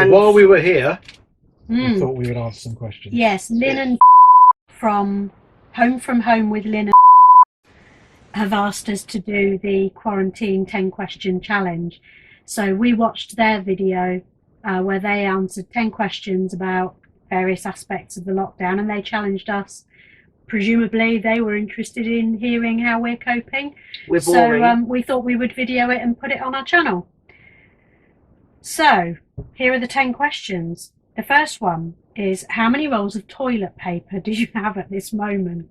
So while we were here, we thought we would answer some questions. Yes, Lynn and from Home with Lynn and have asked us to do the quarantine 10 question challenge. So we watched their video where they answered 10 questions about various aspects of the lockdown, and they challenged us. Presumably they were interested in hearing how we're coping. So we thought we would video it and put it on our channel. So here are the 10 questions. The first one is, how many rolls of toilet paper do you have at this moment?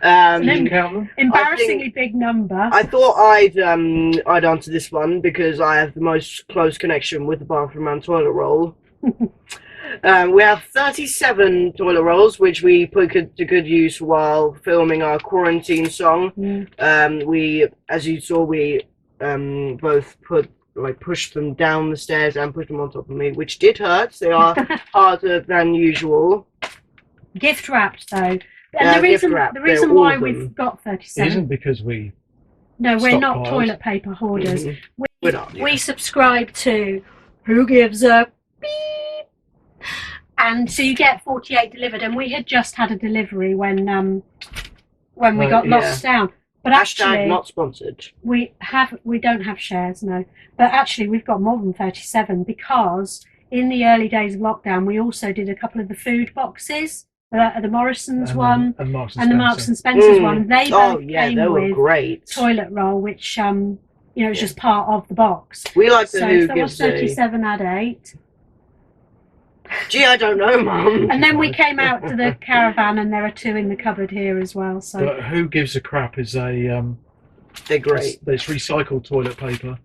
Embarrassingly big number. I thought I'd answer this one because I have the most close connection with the bathroom and toilet roll. We have 37 toilet rolls, which we put to good use while filming our quarantine song. We, as you saw, we both pushed them down the stairs and put them on top of me, which did hurt. They are harder than usual. Gift wrapped though. And the reason why we've got 37 isn't because we're not toilet paper hoarders. We subscribe to Who Gives a Beep, and so you get 48 delivered. And we had just had a delivery when we got locked down. But actually, not sponsored. We don't have shares, no. But actually, we've got more than 37 because in the early days of lockdown, we also did a couple of the food boxes. The Morrison's one and the Marks and Spencer's one. They both came with great toilet roll, which it's just part of the box. We like the so that was 37 add 8. Gee, I don't know, Mum. And then we came out to the Caravan, and there are 2 in the cupboard here as well. So, but Who Gives a Crap is a they're great. It's recycled toilet paper.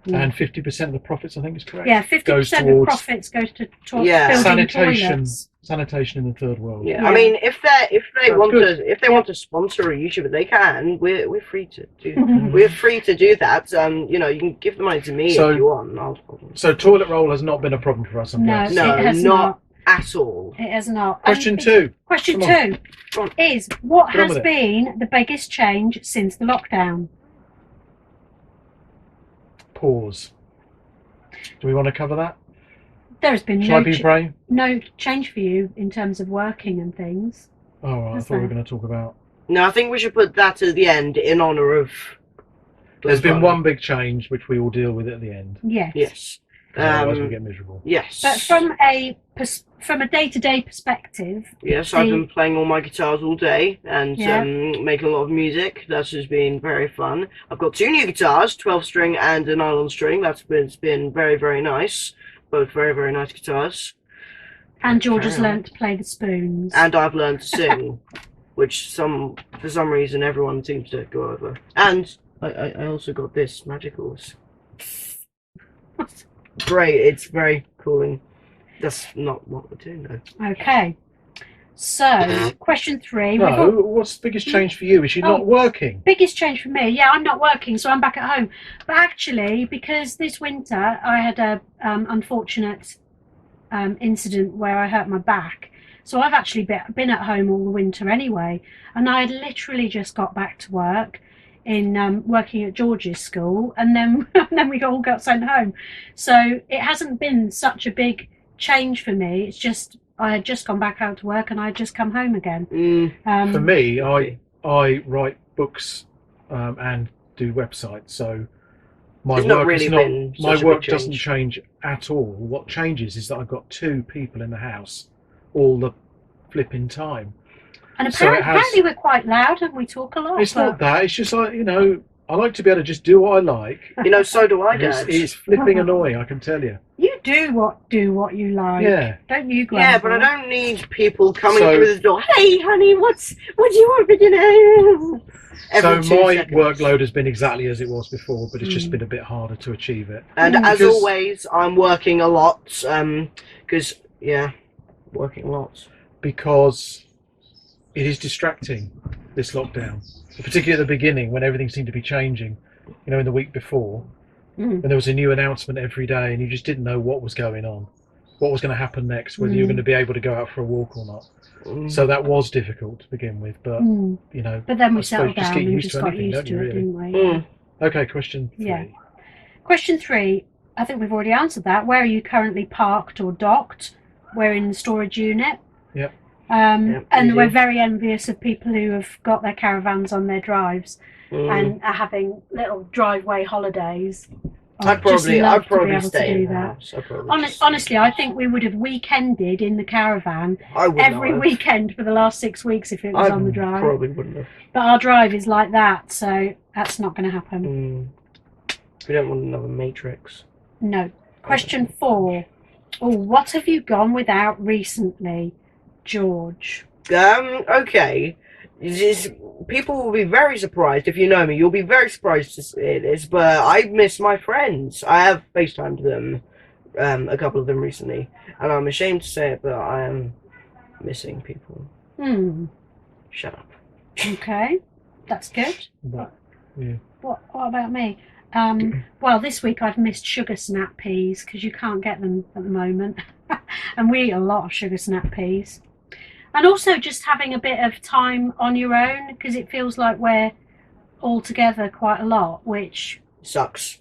And 50% of the profits, I think, is correct. Yeah, 50% of profits goes to building toilets. Sanitation in the third world. Yeah, I mean, if they want to sponsor a YouTuber, they can. We're free to do. We're free to do that. You can give the money to me if you want. So toilet roll has not been a problem for us. No, it has not at all. It has not. Question 2. Question 2 is, what has been the biggest change since the lockdown? Pause. Do we want to cover that? There has been no change for you in terms of working and things. Oh, right. I thought we were going to talk about... No, I think we should put that at the end in honour of... There's been one big change, which we will deal with at the end. Yes. Otherwise we get miserable. Yes. But from a day-to-day perspective... Yes, I've been playing all my guitars all day and making a lot of music. That has been very fun. I've got 2 new guitars, 12-string and a nylon string. That's been very, very nice. Both very, very nice guitars. And George has learnt to play the spoons. And I've learned to sing, which for some reason everyone seems to go over. And I also got this magical. Great, it's very cooling. That's not what we're doing though. Okay. So, question 3. No, what's the biggest change for you? Is she not working? Biggest change for me? Yeah, I'm not working, so I'm back at home. But actually, because this winter I had a unfortunate incident where I hurt my back, so I've actually been at home all the winter anyway. And I had literally just got back to work in working at George's school, and then we all got sent home. So it hasn't been such a big change for me. It's just I had just gone back out to work and I had just come home again. For me, I write books and do websites, so my work doesn't change at all. What changes is that I've got 2 people in the house all the flipping time. And apparently we're quite loud and we talk a lot. It's not that. It's just like, I like to be able to just do what I like. So do I, Dad. It's flipping annoying, I can tell you. You do what you like. Yeah. Don't you, Grandpa? Yeah, but I don't need people coming through the door. Hey, honey, what do you want for dinner? So my workload has been exactly as it was before, but it's just been a bit harder to achieve it. And as always, I'm working a lot. Working a lot. Because it is distracting, this lockdown. Particularly at the beginning, when everything seemed to be changing. In the week before. When there was a new announcement every day and you just didn't know what was going on, what was going to happen next, whether you were going to be able to go out for a walk or not. So that was difficult to begin with, but But then we settled down and just got used to it, didn't we? Okay, question 3. Yeah. Question 3. I think we've already answered that. Where are you currently parked or docked? We're in the storage unit. Yep. Yep, And easy. we're very envious of people who have got their caravans on their drives and are having little driveway holidays. I'd probably stay in the house. Honestly, I think we would have weekended in the caravan every weekend for the last 6 weeks if it was on the drive. Probably wouldn't have. But our drive is like that, so that's not going to happen. We don't want another Matrix. No. Question 4. Oh, what have you gone without recently, George? Okay. People will be very surprised if you know me. You'll be very surprised to see this, but I miss my friends. I have FaceTimed them, a couple of them recently, and I'm ashamed to say it, but I am missing people. Shut up. Okay, that's good. Yeah. What about me? Well, this week I've missed sugar snap peas because you can't get them at the moment, and we eat a lot of sugar snap peas. And also just having a bit of time on your own, because it feels like we're all together quite a lot, which sucks.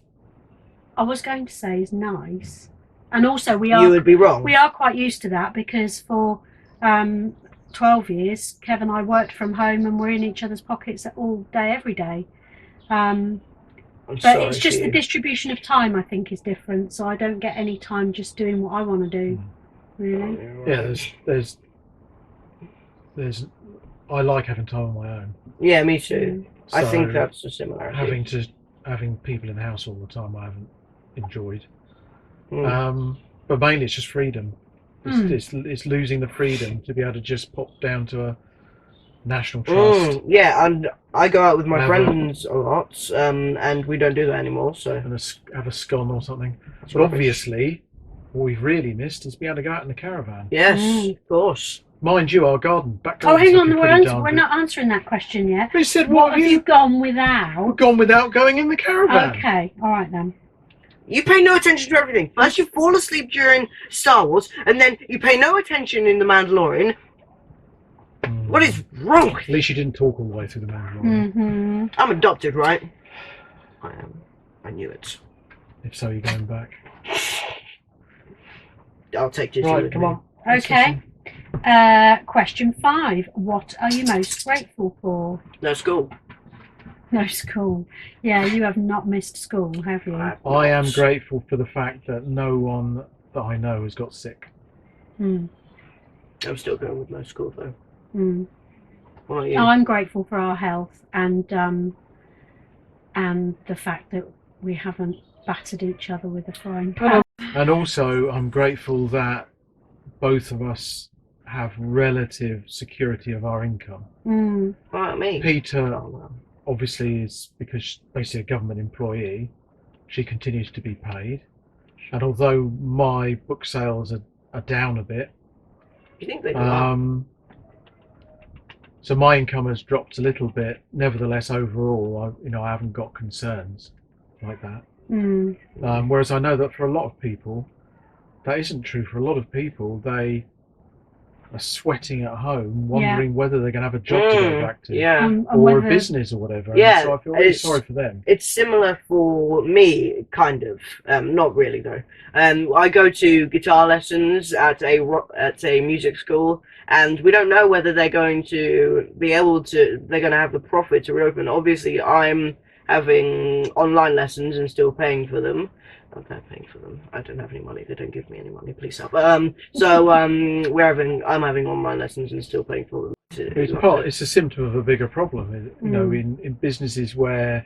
I was going to say is nice. And also You would be wrong. We are quite used to that because for 12 years, Kev and I worked from home and we're in each other's pockets all day, every day. But it's just the distribution of time, I think, is different. So I don't get any time just doing what I want to do, really. Yeah, there's I like having time on my own. Yeah, me too. So I think that's a similarity. Having people in the house all the time I haven't enjoyed. But mainly it's just freedom. It's losing the freedom to be able to just pop down to a National Trust. Yeah, and I go out with my friends a lot, and we don't do that anymore. So and have a scone or something. But obviously, what we've really missed is being able to go out in the caravan. Yes, of course. Mind you, our garden back. Oh, hang on, we're not answering that question yet. They said, what have you gone without? We've gone without going in the caravan. Okay, all right then. You pay no attention to everything. First, you fall asleep during Star Wars, and then you pay no attention in The Mandalorian. What is wrong with you? At least you didn't talk all the way through The Mandalorian. I'm adopted, right? I am. I knew it. If so, you're going back. I'll take you. Right, come on. Okay. Question 5. What are you most grateful for? No school. No school. Yeah, you have not missed school, have you? I am grateful for the fact that no one that I know has got sick. I'm still going with no school though. What are you? I'm grateful for our health and the fact that we haven't battered each other with a frying pan. And also, I'm grateful that both of us have relative security of our income. Like me. Peter obviously is, because she's basically a government employee, she continues to be paid. And although my book sales are down a bit, you think they are? So my income has dropped a little bit. Nevertheless, overall, I haven't got concerns like that. Whereas I know that for a lot of people, that isn't true. For a lot of people, they are sweating at home, wondering whether they're going to have a job to go back to, or a business or whatever. Yeah, so I feel really sorry for them. It's similar for me, kind of. Not really though. I go to guitar lessons at a music school, and we don't know whether they're going to be able to. They're going to have the profit to reopen. Obviously, I'm having online lessons and still paying for them. They're paying for them. I don't have any money. They don't give me any money. Please help. I'm having online lessons and still paying for them. It's a symptom of a bigger problem. In businesses where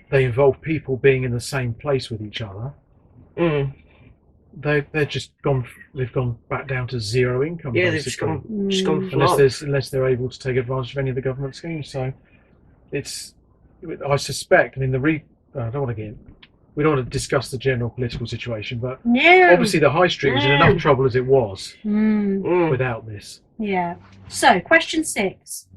they involve people being in the same place with each other, they're just gone. They've gone back down to zero income. Yeah, basically. they've just gone flop. unless they're able to take advantage of any of the government schemes. So I suspect. I mean, we don't want to discuss the general political situation, but obviously the high street was in enough trouble as it was without this. Yeah. So, question 6.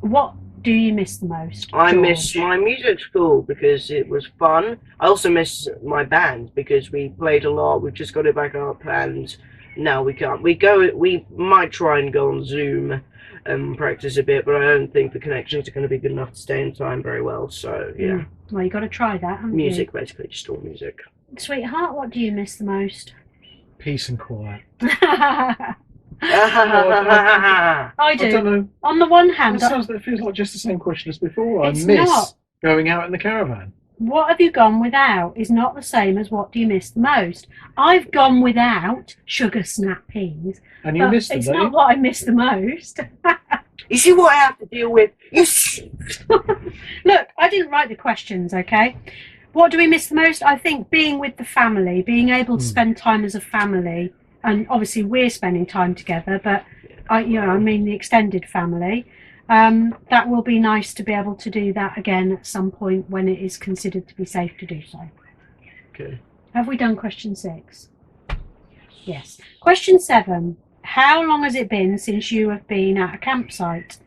What do you miss the most? I George? miss my music school because it was fun. I also miss my band because we played a lot. We've just got it back up, and now we can't. We might try and go on Zoom and practice a bit, but I don't think the connections are going to be good enough to stay in time very well. So yeah. Well, you got to try that, haven't Music, basically, just all music. Sweetheart, what do you miss the most? Peace and quiet. I I do. don't know. On the one hand, That feels like just the same question as before. It's I miss not. going out in the caravan. what have you gone without is not the same as what do you miss the most. I've gone without sugar snap peas, And you but missed them, it's don't not you? what I miss the most. You see what I have to deal with? Look, I didn't write the questions, okay? What do we miss the most? I think being with the family, being able to spend time as a family, and obviously we're spending time together, but I mean the extended family. That will be nice to be able to do that again at some point when it is considered to be safe to do so. Okay. Have we done question 6? Yes. Question 7. How long has it been since you have been at a campsite?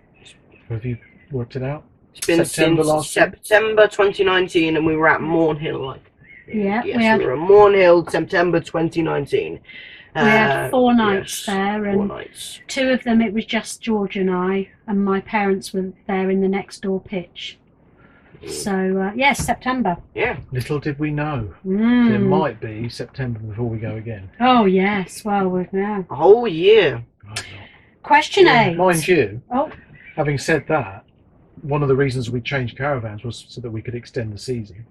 Have you worked it out? It's been September since last year? September 2019, and we were at Mornhill. Yeah, Yes, we were at Mornhill, September 2019. We had 4 nights yes, there, 4 and nights. 2 of them it was just George and I, and my parents were there in the next door pitch. So yes, September. Yeah. Little did we know. Mm. It might be September before we go again. Oh yes, well we've now. A whole year. Question 8. Mind you, Oh, having said that, one of the reasons we changed caravans was so that we could extend the season.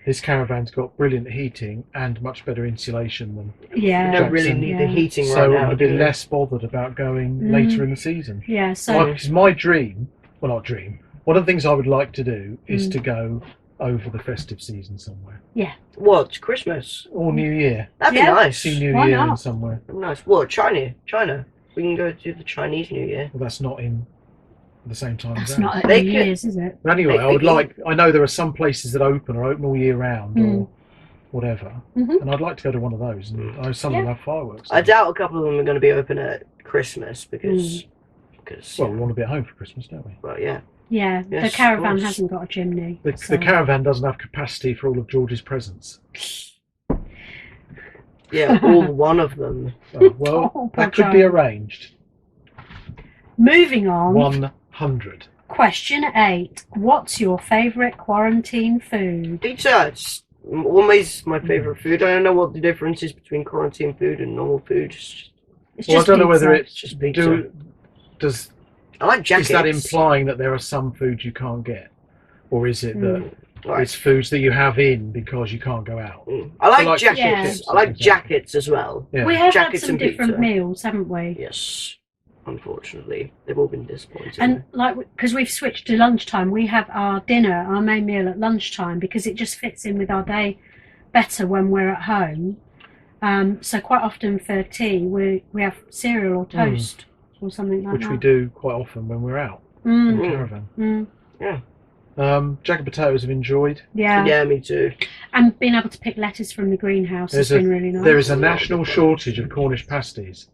This caravan's got brilliant heating and much better insulation than yeah. We don't really Jackson. need the heating so right now. we'd be do we? less bothered about going later in the season. Yeah, so Because my dream, well not dream, one of the things I would like to do is to go over the festive season somewhere. What? Christmas? Or New Year. That'd Yeah. be nice. See New Why Year not? in somewhere. Nice. What? China? We can go to the Chinese New Year. Well, that's not in the same time as that's ours. not at They New could- Year's, is it? But anyway, I would They- like. I know there are some places that open all year round or whatever, Mhm. and I'd like to go to one of those. And I know some of them have fireworks. I doubt a couple of them are going to be open at Christmas because Well, we want to be at home for Christmas, don't we? well, yeah. Yeah, Yes, the of caravan course. hasn't got a chimney. The so- caravan doesn't have capacity for all of George's presents. Yeah, all one of them. Oh, well, Oh, that poor could be child. arranged. Moving on. 100. Question 8. What's your favourite quarantine food? Pizza. It's always my favourite food. I don't know what the difference is between quarantine food and normal food. It's Well, I just don't know pizza. whether It's just pizza. does I like jackets. is that implying that there are some foods you can't get, or is it that Like, it's foods that you have in because you can't go out? I like like jackets. chips, I like exactly. jackets as well. Yeah. We have had Jackets some and different pizza. meals, haven't we? Yes. Unfortunately, they've all been disappointing. And like, because we've switched to lunchtime, we have our dinner, our main meal at lunchtime because it just fits in with our day better when we're at home. So quite often for tea, we have cereal or toast or something like Which that. we do quite often when we're out in the Mm. caravan. Mm. Jack and potatoes I've enjoyed. Yeah. Yeah, me too. And being able to pick lettuce from the greenhouse has been really nice. There is a national shortage of Cornish pasties.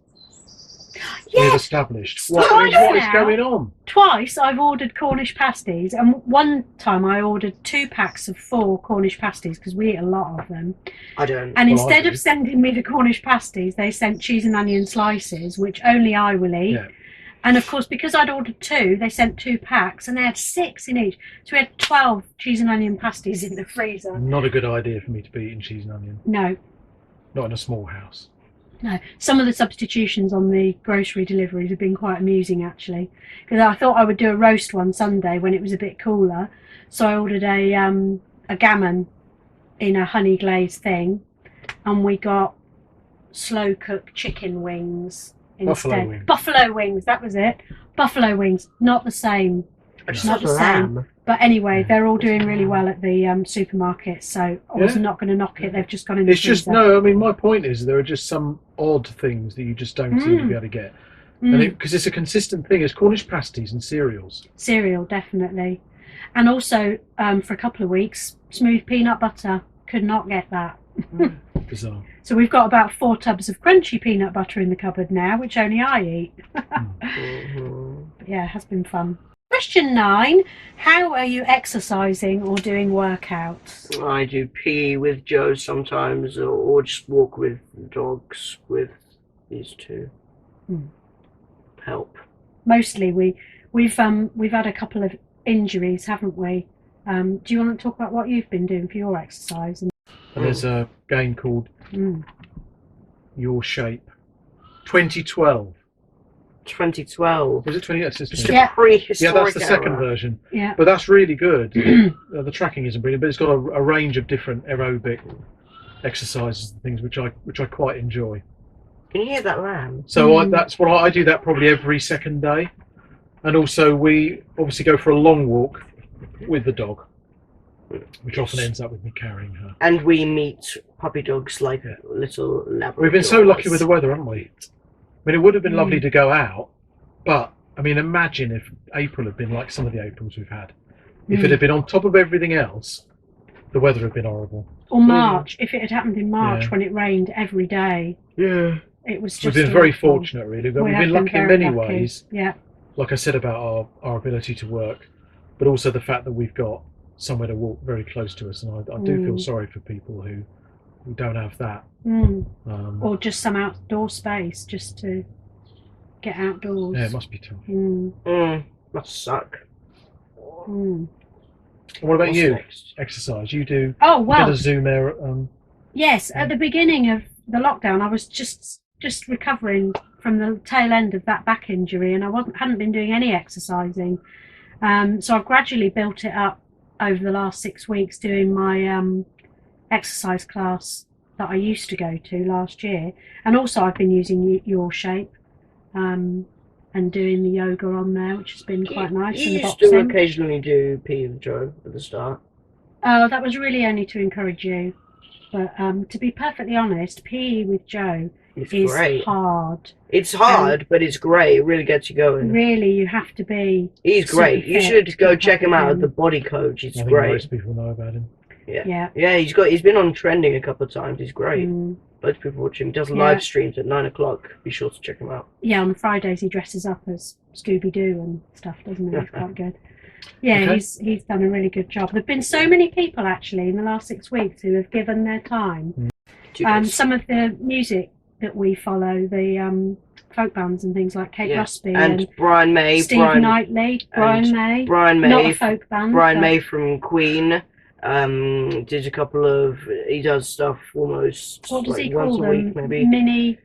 We've Yes! established. Twice What is now. going on? Twice I've ordered Cornish pasties, and one time I ordered 2 packs of 4 Cornish pasties because we eat a lot of them. I don't. And Well, I instead do. of sending me the Cornish pasties, they sent cheese and onion slices, which only I will eat. Yeah. And of course, because I'd ordered 2, they sent 2 packs, and they had 6 in each. So we had 12 cheese and onion pasties in the freezer. Not a good idea for me to be eating cheese and onion. No, Not in a small house. no. Some of the substitutions on the grocery deliveries have been quite amusing, actually. Because I thought I would do a roast one Sunday when it was a bit cooler. So I ordered a gammon in a honey glazed thing, and we got slow cooked chicken wings instead. Buffalo wings. Buffalo wings, that was it. Buffalo wings, not the same. I just Not have the same. lamb. But anyway, Yeah. they're all doing really well at the supermarket, so I was Yeah. not going to knock it. They've just gone in the It's just, freezer. no, I mean, my point is there are just some odd things that you just don't seem to be able to get. Mm. Because it's a consistent thing. It's Cornish pasties and cereals. Cereal, definitely. And also, for a couple of weeks, smooth peanut butter. Could not get that. Bizarre. So we've got about 4 tubs of crunchy peanut butter in the cupboard now, which only I eat. Mhm. But yeah, it has been fun. Question 9. How are you exercising or doing workouts? I do pee with Joe sometimes, or just walk with the dogs with these 2. Help. Mostly we've had a couple of injuries, haven't we? Do you want to talk about what you've been doing for your exercise? and there's a game called Mm. Your Shape. 2012. 2012. Was it 20? Yes, it's It's 20. a Yeah. prehistoric Yeah, that's the second era. version. Yeah. But that's really good. The tracking isn't brilliant, but it's got a range of different aerobic exercises and things which I quite enjoy. Can you hear that lamb? So that's what I do. That probably every second day, and also we obviously go for a long walk with the dog, which often ends up with me carrying her. And we meet puppy dogs like little Labradors. We've been so lucky with the weather, haven't we? I mean, it would have been lovely to go out, but I mean, imagine if April had been like some of the Aprils we've had. If it had been on top of everything else, the weather had been horrible. Or March, if it had happened in March Yeah. when it rained every day. Yeah. It was We've just been very awful. fortunate, really. But We we've have been lucky in very many lucky. ways. Yeah. Like I said about our ability to work, but also the fact that we've got somewhere to walk very close to us. And I do feel sorry for people who don't have that. Or just some outdoor space just to get outdoors. Yeah, it must be tough. Must suck. What about What's you? next? Exercise. You do. Oh, You well, did a Zoom air. yes, at the beginning of the lockdown, I was just recovering from the tail end of that back injury, and I hadn't been doing any exercising. So I've gradually built it up over the last 6 weeks, doing my exercise class that I used to go to last year, and also I've been using Your Shape and doing the yoga on there, which has been quite nice. You and the used to boxing. occasionally do P with Joe at the start. Oh, that was really only to encourage you. But to be perfectly honest, PE with Joe It's is great. hard. It's hard, but it's great. It really gets you going. Really, you have to be. He's great. super You fit should to go keep check up him with out at him. the Body Coach. It's I think great. most people know about him. Yeah. Yeah, he's been on trending a couple of times. He's great. Loads of people watch him. He does Yeah. live streams at 9 o'clock. Be sure to check him out. Yeah, on Fridays he dresses up as Scooby-Doo and stuff, doesn't he? He's quite good. Yeah, Okay. he's done a really good job. There've been so many people actually in the last 6 weeks who have given their time. Some of the music that we follow, the folk bands and things like Kate Rusby and Brian May, Steve Knightley, Brian May, Brian May, not a folk band. Brian but- May from Queen. Did a couple of. He does stuff almost What does like he once call a them? week, maybe. Mini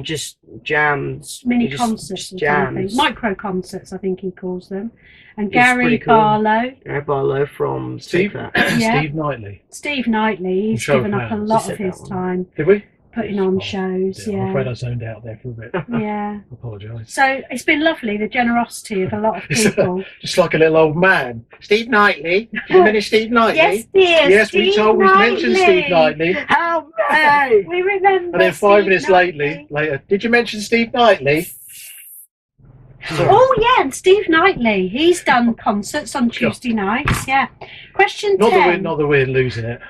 Just jams. mini He just- concerts just or jams. something. Micro concerts, I think he calls them. And It's Gary pretty cool. Barlow, Gary Barlow from Steve, Take That. Yeah. Steve Knightley. Steve Knightley, he's Show of given up a Hands. lot Just of said his that one. time Did we? putting on Oh, shows. dear, I'm Yeah. afraid I zoned out there for a bit. Yeah. I apologise. So it's been lovely, the generosity of a lot of people. Just like a little old man. Steve Knightley. Did you mention Steve Knightley? Yes, dear. Yes, we mentioned Steve Knightley. How many? We remember. And then 5 Steve minutes Knightley. later, did you mention Steve Knightley? Oh yeah, and Steve Knightley. He's done concerts on Tuesday nights. Yeah. Question Not 10. that we're losing it.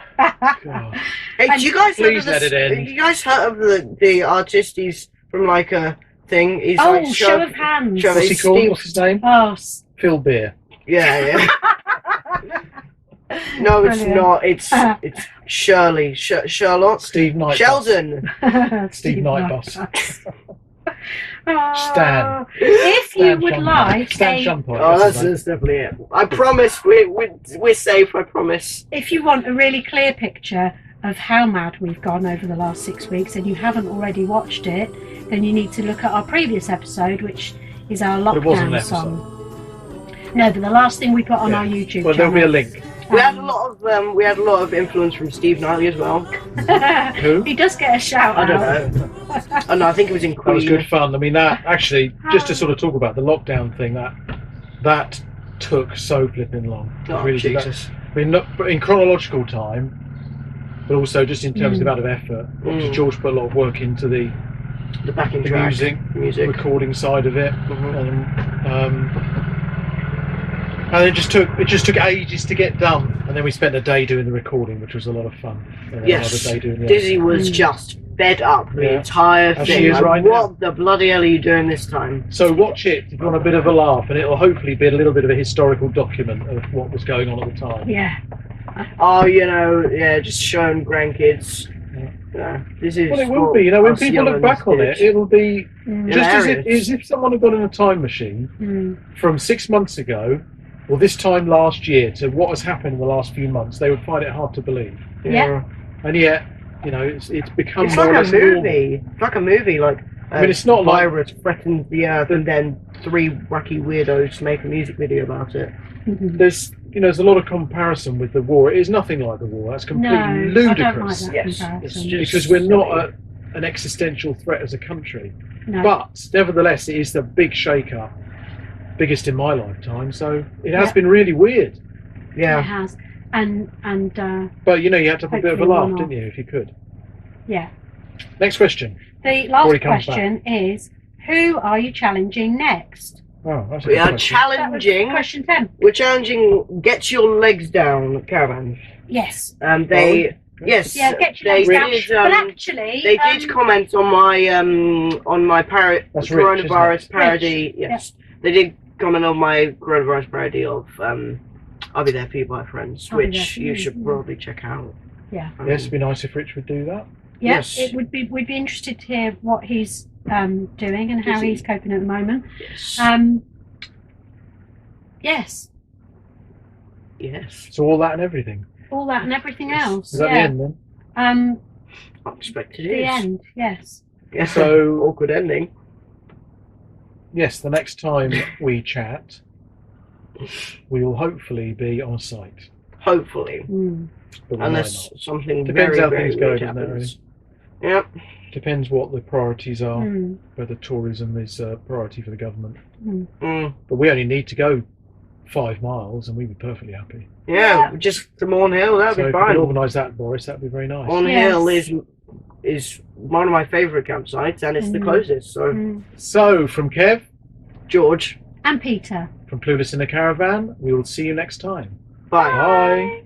God. Hey, do you guys heard Please of let it end. You guys heard of the artist? He's from like a thing. He's Oh, like show of hands. Show- What's he called? Steve- What's his name? Oh, Phil Beer. Yeah. No, it's Brilliant. not. It's Shirley, Charlotte, Steve Knight. Sheldon. Steve Nightbus. Oh, Stan. If you Stan would Shumpike. like Stan a, Shumpike, Oh, that's his that's definitely it. I promise we're safe. I promise. if you want a really clear picture of how mad we've gone over the last 6 weeks and you haven't already watched it, then you need to look at our previous episode, which is our But it wasn't an lockdown episode. song. No, but the last thing we put on our YouTube Well, there'll channel. be a link. We had a lot of influence from Steve Knightley as well. Who? He does get a shout I out. don't know. Oh no, I think it was in That was Queen. good fun. I mean, that actually, just to sort of talk about the lockdown thing, that took so flipping long. It Oh, really did. Jesus. I mean, not in chronological time, but also just in terms of the amount of effort. Obviously, George put a lot of work into the The backing track, music. recording side of it. Mhm. And it just took ages to get done, and then we spent a day doing the recording, which was a lot of fun. And then Yes, another day doing the Dizzy was just fed up the Yeah. entire As thing. she is Like, right now. what the bloody hell are you doing this time? So watch it if you want a bit of a laugh, and it'll hopefully be a little bit of a historical document of what was going on at the time. Yeah. Oh, just showing grandkids. Yeah, this is. Well, it will for be. When us people look young back on it, kids. it'll be just Hilarious. as if someone had got in a time machine from 6 months ago, or this time last year, to what has happened in the last few months. They would find it hard to believe. Yeah. And yet, you know, it's become It's more like or a less normal. movie. It's like a movie. Like I mean, it's not like virus threatens the earth, and then 3 wacky weirdos make a music video about it. there's a lot of comparison with the war. It is nothing like the war. That's completely No, I don't ludicrous. like that Yes, comparison. it's just Because we're not silly. an existential threat as a country. No. But nevertheless, it is the big shake-up, biggest in my lifetime. So it has Yeah. been really weird. It Yeah. has. And But you had to have a bit of a Hopefully laugh, one-off. didn't you, if you could? yeah. Next question. The Before he last comes question is, who are you challenging next? Oh, that's a We good are question. That was challenging. question 10. We're challenging. Get your legs down, Caravan. Yes. They. Yes. Yeah, get your they legs down. did. But actually, They did comment on my That's Rich, isn't coronavirus it? parody. Yes, they did comment on my coronavirus parody of "I'll Be There for You" by Friends, I'll Be which There for you You, should yeah. probably check out. Yeah. Yes, it'd be nice if Rich would do that. Yes, Yes. it would be. We'd be interested to hear what he's doing and how Is he- he's coping at the moment. Yes. Yes, Yes. So all that and everything. all that and everything else. Is that the Yeah. end then? Unexpected The is. end. Yes. Yeah. So- awkward ending. Yes, the next time we chat, we will hopefully be on site. Hopefully, Mm. But we might unless not. something Depends very, how very things go, weird doesn't it, happens. Yep. Depends what the priorities are, Mm. whether tourism is a priority for the government. Mm. But we only need to go 5 miles and we'd be perfectly happy. Yeah, just to Morn Hill, that'd So be if you fine. could organise that, Boris, that'd be very nice. Morn Yes. Hill is one of my favourite campsites, and it's the Mm. closest. So, Mm. So, from Kev, George, And Peter. from Clueless in a Caravan, we will see you next time. bye. Bye.